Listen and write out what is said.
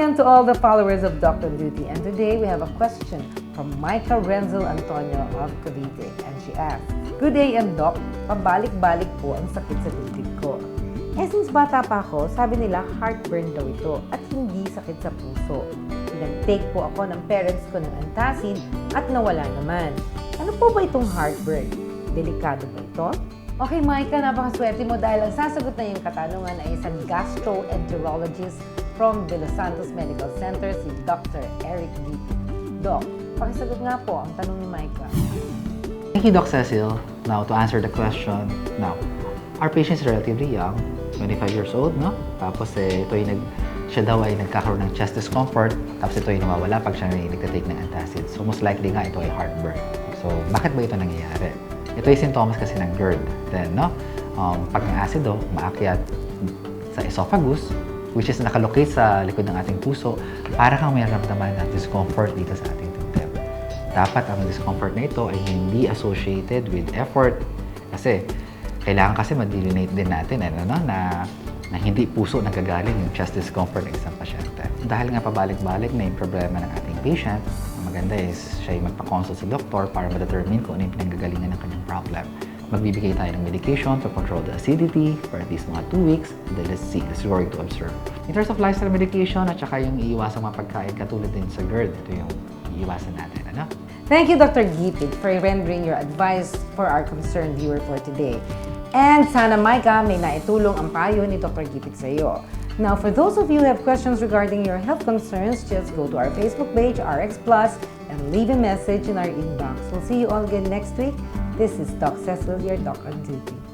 again to all the followers of Doc on Duty, and today we have a question from Micah Renzel Antonio of Cavite, and she asks, "Good day, Doc. Pabalik-balik po ang sakit sa dibdib ko. Since bata pa ako, sabi nila heartburn daw ito at hindi sakit sa puso. Pinag-take po ako ng parents ko ng antacid at nawala naman. Ano po ba itong heartburn? Delikado ba ito?" Okay, Micah, napakaswerte mo dahil ang sasagot na yung katanungan ay isang gastroenterologist from De Los Santos Medical Center, si Dr. Eric Gipi. Doc, pakisagot nga po ang tanong ni Micah. Thank you, Doc Cecil. Now, to answer the question, our patient is relatively young, 25 years old, no? Tapos, siya daw ay nagkakaroon ng chest discomfort, tapos ito ay nawawala pag siya nagtatake ng antacid. So, most likely nga ito ay heartburn. So, bakit ba ito nangyayari? Ito ay sintomas kasi ng GERD. Then, pag ang acido maakyat sa esophagus, which is nakalocate sa likod ng ating puso, para kang may ramdaman ng discomfort dito sa ating dibdib. Dapat ang discomfort na ito ay hindi associated with effort. Kasi, kailangan kasi ma-delineate din natin na hindi puso nagagaling yung chest discomfort ng isang pasyente. Dahil nga pabalik-balik na yung problema ng ating patient, ang maganda is siya ay magpa-consult sa doktor para ma-determine kung ano yung pinanggagalingan ng kanyang problem. Magbibigay tayo ng medication to control the acidity for at least mga 2 weeks, and then let's see, let's going to observe. In terms of lifestyle medication at saka yung iiwasang mga pagkain katulad din sa GERD, ito yung iiwasan natin. Thank you, Dr. Gipit, for rendering your advice for our concerned viewer for today. And sana, Micah, may naitulong ang payo ni Dr. Gipit sa iyo. Now, for those of you who have questions regarding your health concerns, just go to our Facebook page, RX Plus, and leave a message in our inbox. We'll see you all again next week. This is Doc Cecil, your Doc on Duty.